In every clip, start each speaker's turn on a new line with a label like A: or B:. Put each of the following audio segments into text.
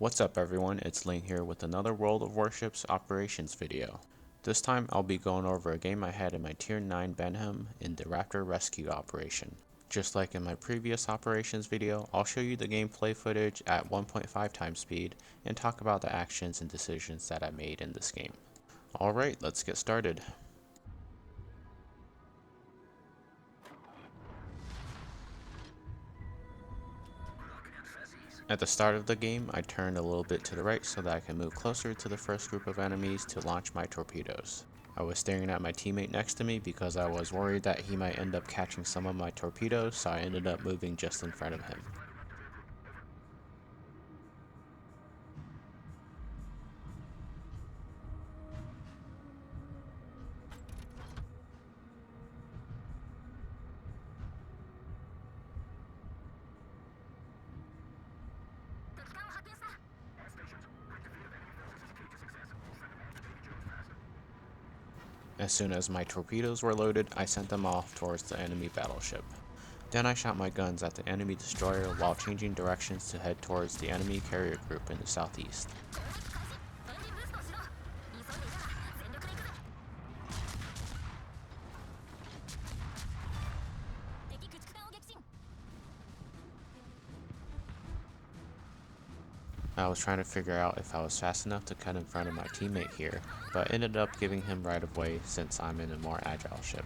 A: What's up everyone, it's Lane here with another World of Warships operations video. This time I'll be going over a game I had in my Tier 9 Benham in the Raptor rescue operation. Just like in my previous operations video, I'll show you the gameplay footage at 1.5 times speed and talk about the actions and decisions that I made in this game. Alright, let's get started. At the start of the game, I turned a little bit to the right so that I can move closer to the first group of enemies to launch my torpedoes. I was staring at my teammate next to me because I was worried that he might end up catching some of my torpedoes, so I ended up moving just in front of him. As soon as my torpedoes were loaded, I sent them off towards the enemy battleship. Then I shot my guns at the enemy destroyer while changing directions to head towards the enemy carrier group in the southeast. I was trying to figure out if I was fast enough to cut in front of my teammate here, but ended up giving him right of way since I'm in a more agile ship.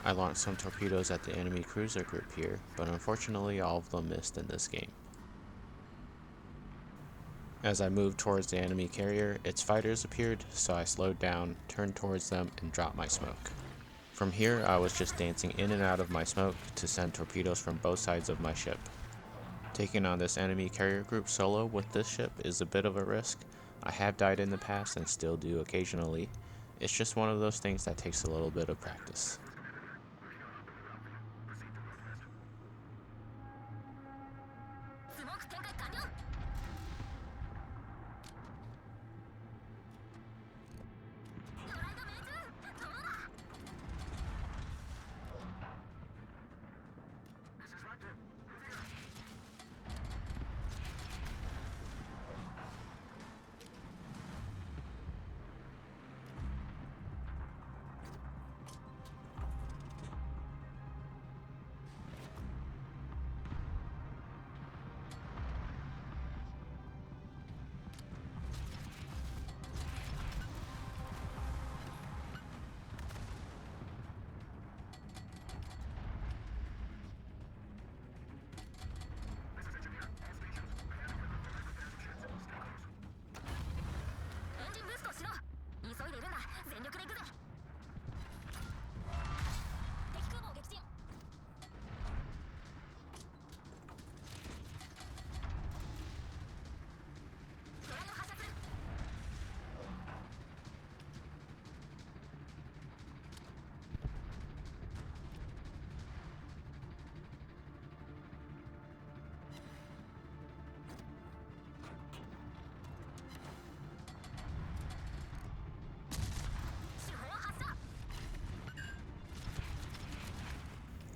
A: I launched some torpedoes at the enemy cruiser group here, but unfortunately all of them missed in this game. As I moved towards the enemy carrier, its fighters appeared, so I slowed down, turned towards them, and dropped my smoke. From here, I was just dancing in and out of my smoke to send torpedoes from both sides of my ship. Taking on this enemy carrier group solo with this ship is a bit of a risk. I have died in the past and still do occasionally. It's just one of those things that takes a little bit of practice.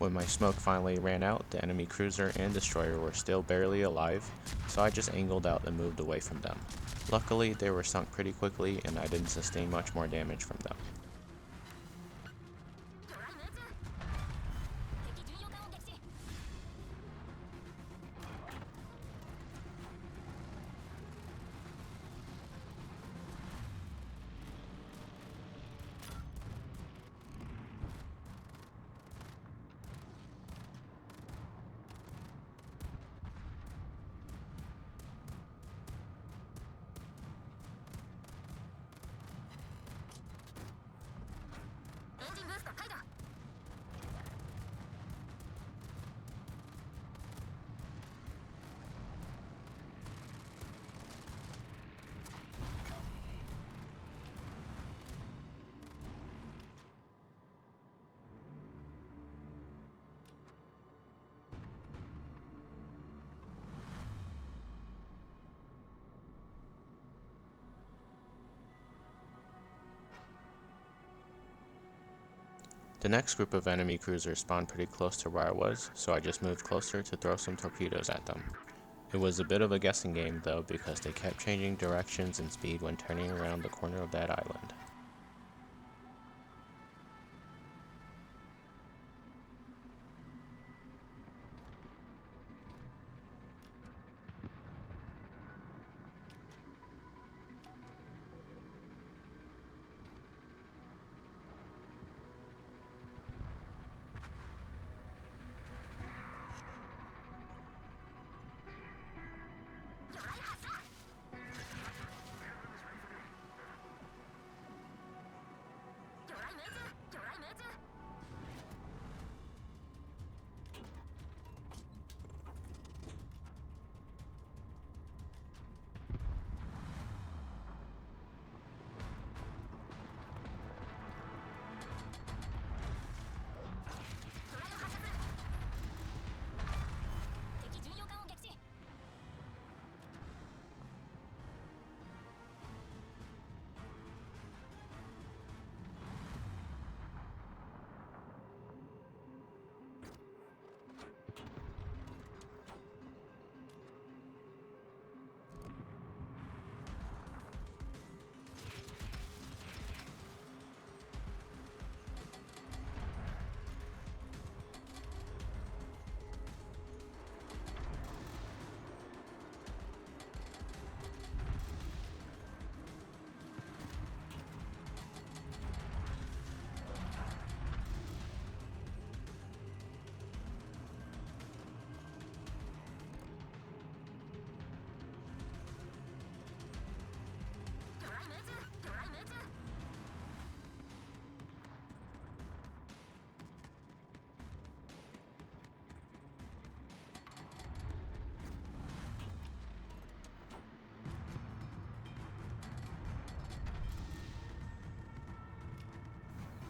A: When my smoke finally ran out, the enemy cruiser and destroyer were still barely alive, so I just angled out and moved away from them. Luckily, they were sunk pretty quickly and I didn't sustain much more damage from them. The next group of enemy cruisers spawned pretty close to where I was, so I just moved closer to throw some torpedoes at them. It was a bit of a guessing game though, because they kept changing directions and speed when turning around the corner of that island.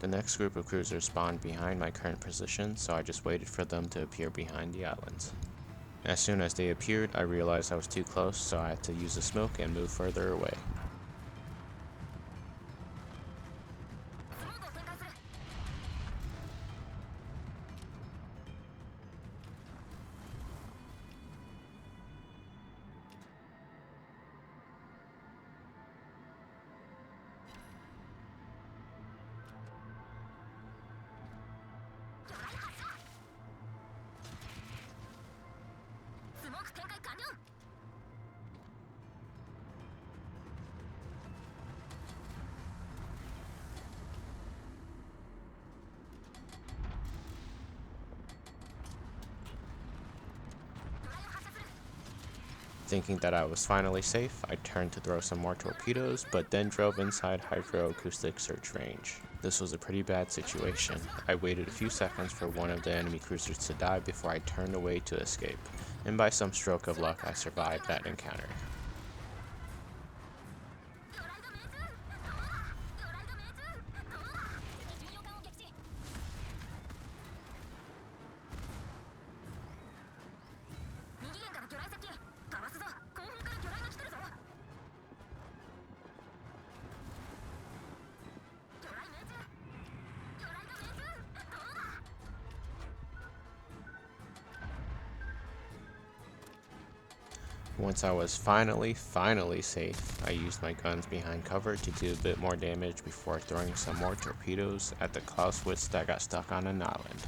A: The next group of cruisers spawned behind my current position, so I just waited for them to appear behind the islands. As soon as they appeared, I realized I was too close, so I had to use the smoke and move further away. Thinking that I was finally safe, I turned to throw some more torpedoes, but then drove inside hydroacoustic search range. This was a pretty bad situation. I waited a few seconds for one of the enemy cruisers to die before I turned away to escape, and by some stroke of luck I survived that encounter. Once I was finally safe, I used my guns behind cover to do a bit more damage before throwing some more torpedoes at the Clausewitz that got stuck on an island.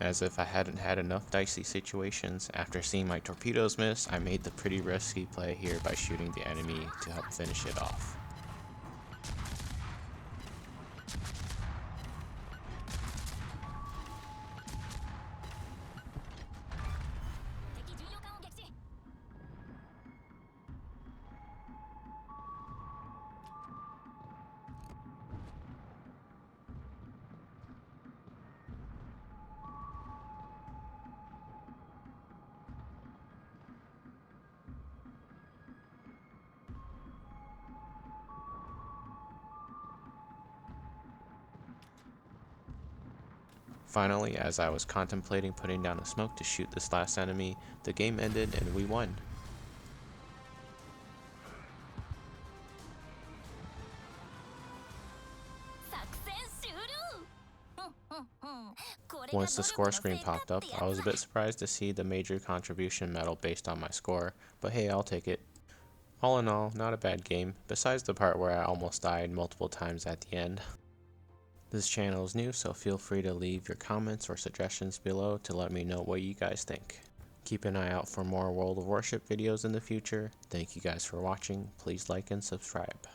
A: As if I hadn't had enough dicey situations, after seeing my torpedoes miss, I made the pretty risky play here by shooting the enemy to help finish it off. Finally, as I was contemplating putting down a smoke to shoot this last enemy, the game ended and we won. Once the score screen popped up, I was a bit surprised to see the major contribution medal based on my score, but hey, I'll take it. All in all, not a bad game, besides the part where I almost died multiple times at the end. This channel is new, so feel free to leave your comments or suggestions below to let me know what you guys think. Keep an eye out for more World of Warships videos in the future. Thank you guys for watching. Please like and subscribe.